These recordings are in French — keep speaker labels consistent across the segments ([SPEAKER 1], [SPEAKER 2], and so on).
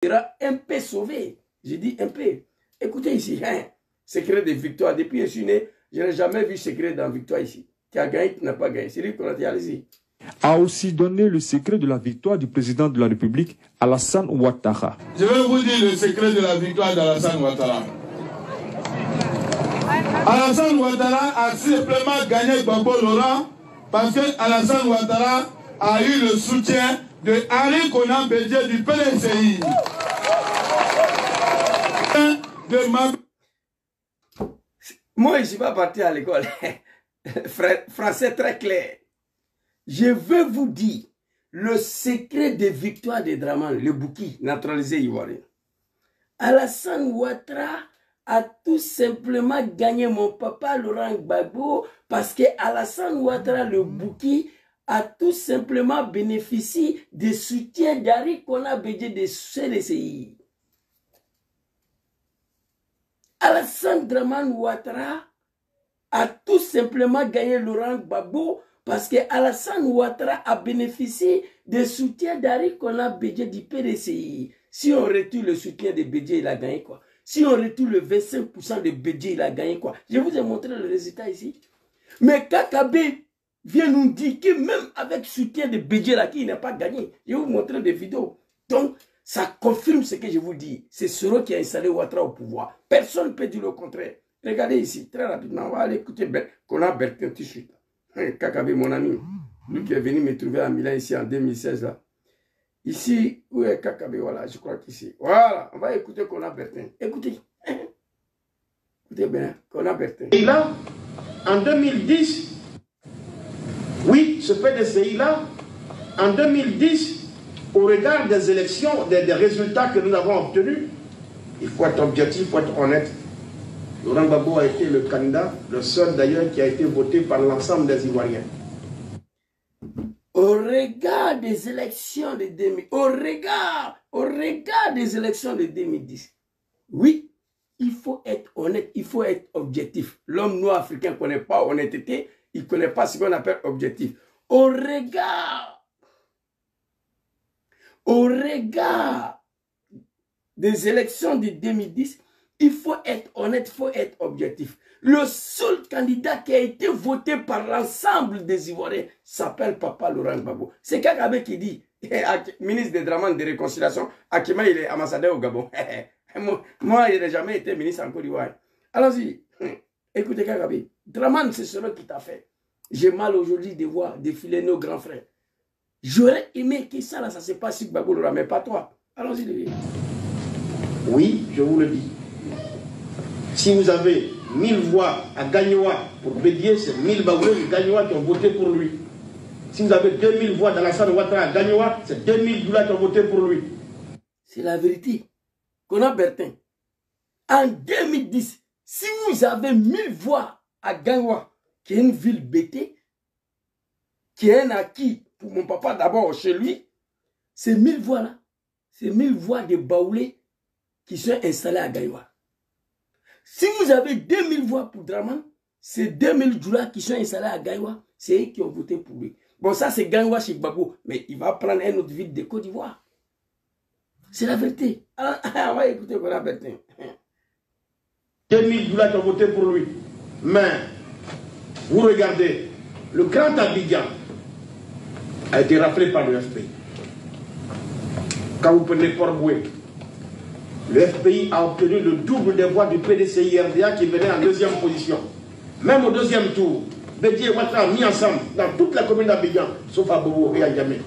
[SPEAKER 1] sera un peu sauvé. J'ai dit un peu. Écoutez ici, hein, secret de victoire. Depuis que je suis né, je n'ai jamais vu secret dans victoire ici. Qui a gagné, qui n'a pas gagné. C'est lui qu'on a dit, allez-y.
[SPEAKER 2] A aussi donné le secret de la victoire du président de la République, Alassane Ouattara.
[SPEAKER 3] Je vais vous dire le secret de la victoire d'Alassane Ouattara. Alassane Ouattara a simplement gagné Gbagbo Laurent parce que Alassane Ouattara a eu le soutien de Henri Konan Bédié du PDCI.
[SPEAKER 1] Moi, je ne suis pas parti à l'école. Français très clair. Je veux vous dire le secret des victoires de Draman, le Bouki, naturalisé ivoirien. Alassane Ouattara a tout simplement gagné mon papa Laurent Gbagbo parce que Alassane Ouattara, le Bouki, a tout simplement bénéficié des soutiens d'Henri Konan Bédié de CDCI. Alassane Draman Ouattara a tout simplement gagné Laurent Gbagbo parce que Alassane Ouattara a bénéficié des soutiens d'Henri Konan Bédié du PDCI. Si on retire le soutien de Bédié, il a gagné quoi? Si on retire le 25% de Bédié, il a gagné quoi? Je vous ai montré le résultat ici. Mais Kakabé vient nous dire que même avec le soutien de Bédié, là, il n'a pas gagné. Je vais vous montrer des vidéos. Donc, ça confirme ce que je vous dis. C'est Soro qui a installé Ouattara au pouvoir. Personne ne peut dire le contraire. Regardez ici, très rapidement, on va aller écouter Konan Bertin tout de suite. Kakabé, mon ami, lui qui est venu me trouver à Milan ici en 2016 là. Ici, où est Kakabé? Voilà, je crois qu'ici. Voilà, on va écouter Konan Bertin. Écoutez. Écoutez bien, Konan Bertin.
[SPEAKER 4] Et là, en 2010, oui, ce PDCI-là, en 2010, au regard des élections, des résultats que nous avons obtenus, il faut être objectif, il faut être honnête. Laurent Gbagbo a été le candidat, le seul d'ailleurs qui a été voté par l'ensemble des Ivoiriens.
[SPEAKER 1] Au regard des élections de 2010, au regard des élections de 2010, oui, il faut être honnête, il faut être objectif. L'homme noir africain ne connaît pas honnêteté, il ne connaît pas ce qu'on appelle objectif. Au regard des élections de 2010, il faut être honnête, il faut être objectif. Le seul candidat qui a été voté par l'ensemble des Ivoiriens s'appelle Papa Laurent Gbagbo. C'est Kakabé qui dit, ministre de Draman de Réconciliation, Akima il est ambassadeur au Gabon. Moi, il n'a jamais été ministre en Côte d'Ivoire. Allons-y, écoutez Kakabé, Draman c'est celui qui t'a fait. J'ai mal aujourd'hui de voir défiler nos grands frères. J'aurais aimé que ça se passe sur Gbagbo Laurent, mais pas toi. Allons-y.
[SPEAKER 4] Oui, je vous le dis. Si vous avez 1000 voix à Gagnoa pour Bédié, c'est 1000 Baoulés de Gagnoa qui ont voté pour lui. Si vous avez 2000 voix d'Alassane Ouattara à Gagnoa, c'est 2000 Doula qui ont voté pour lui.
[SPEAKER 1] C'est la vérité. Konan Bertin, en 2010, si vous avez 1000 voix à Gagnoa, qui est une ville bêtée, qui est un acquis pour mon papa d'abord chez lui, ces 1000 voix-là, c'est 1000 voix de Baoulés qui sont installés à Gagnoa. Si vous avez 2000 voix pour Draman, c'est 2000 Doula qui sont installés à Gagnoa, c'est eux qui ont voté pour lui. Bon, ça c'est Gagnoa chez Gbagbo, mais il va prendre une autre ville de Côte d'Ivoire. C'est la vérité. Alors, on va écouter Konan Bertin.
[SPEAKER 4] 2000 Doula qui ont voté pour lui. Mais, vous regardez, le grand Abidjan a été rappelé par le FPI. Quand vous prenez Port-Boué, le FPI a obtenu le double des voix du PDCI-RDA qui venait en deuxième position. Même au deuxième tour, Bédié et Ouattara mis ensemble dans toute la commune d'Abidjan, sauf à Bobo et à Djamé.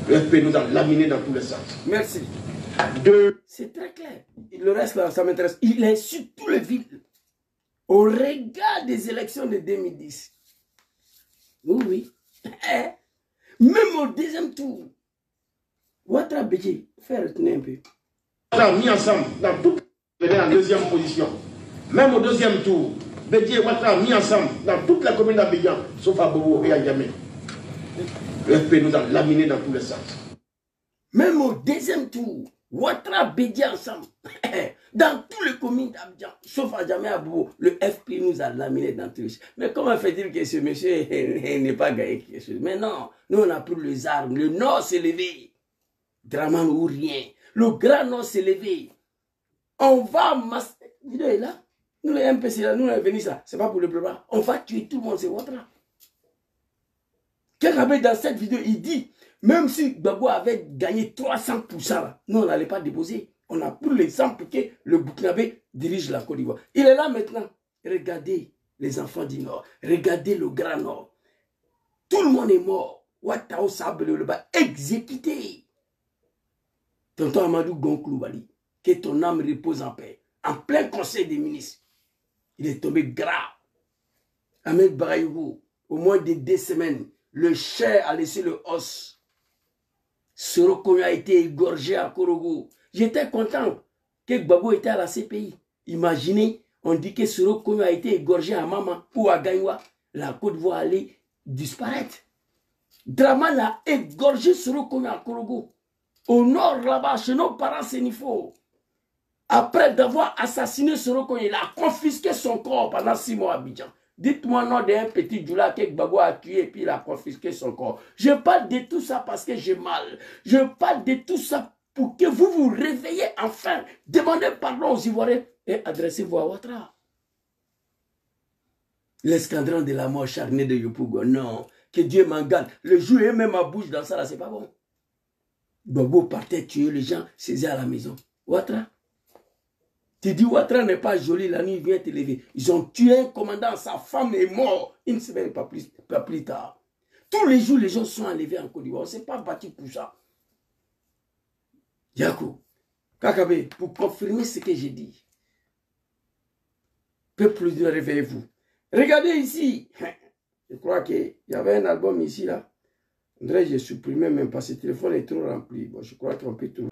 [SPEAKER 4] Le FPI nous a laminés dans tous les sens.
[SPEAKER 1] Merci. C'est très clair. Le reste, là, ça m'intéresse. Il est sur tous les villes. Au regard des élections de 2010. Oui. Même au deuxième tour. Ouattara Bédié, fais retenir un peu.
[SPEAKER 4] Mis ensemble dans toute la en deuxième position. Même au deuxième tour, Bédié et Ouattara mis ensemble dans toute la commune d'Abidjan, sauf à Bobo et à Djamé. Le FP nous a laminés dans tous les sens.
[SPEAKER 1] Même au deuxième tour, Ouattara Bédié ensemble, dans toutes les communes d'Abidjan, sauf à Djamé à Bobo, le FP nous a laminés dans tous les sens. Mais comment fait-il que ce monsieur n'est pas gagné quelque chose? Mais non, nous on a pris les armes, le Nord s'est levé. Draman ou rien. Le Grand Nord s'est levé. On va masser. La vidéo est là. Nous, les MPC, là, nous, on est venus ça. Ce n'est pas pour le préparer. On va tuer tout le monde, c'est Ouattara. Kagame, dans cette vidéo, il dit, même si Gbagbo avait gagné 300%, là, nous, on n'allait pas déposer. On a pris l'exemple que le Burkinabé dirige la Côte d'Ivoire. Il est là maintenant. Regardez les enfants du Nord. Regardez le Grand Nord. Tout le monde est mort. Ouattara Sable le bas exécuté. Tonton Amadou Gonklouwali, que ton âme repose en paix. En plein conseil des ministres. Il est tombé grave. Ahmed Barayougou, au moins de 2 semaines, le cher a laissé le os. Sorokoyo a été égorgé à Korogo. J'étais content que Gbagbo était à la CPI. Imaginez, on dit que Sorokoyo a été égorgé à Mama ou à Gagnoua. La Côte d'Ivoire allait disparaître. Draman a égorgé Sorokoyo à Korogo. Au nord, là-bas, chez nos parents Sénifo. Après d'avoir assassiné Sorokoyo, il a confisqué son corps pendant 6 mois à Abidjan. Dites-moi non d'un petit Djoula que Gbagbo a tué et puis il a confisqué son corps. Je parle de tout ça parce que j'ai mal. Je parle de tout ça pour que vous vous réveillez enfin. Demandez pardon aux Ivoiriens et adressez-vous à Ouattara. L'escadron de la mort charnée de Yopougo, non. Que Dieu m'en garde. Le jour et même ma bouche dans ça là, c'est pas bon. Gbagbo partait tuer les gens, c'est à la maison. Ouattara. Tu dis Ouattara n'est pas joli, la nuit vient te lever. Ils ont tué un commandant, sa femme est morte. Une semaine, pas plus tard. Tous les jours, les gens sont enlevés en Côte d'Ivoire. On ne s'est pas battu pour ça. Yakou, Kakabe, pour confirmer ce que j'ai dit. Peuple de réveillez-vous. Regardez ici. Je crois qu'il y avait un album ici, là. André, j'ai supprimé même parce que le téléphone est trop rempli. Bon, je crois qu'on peut trouver.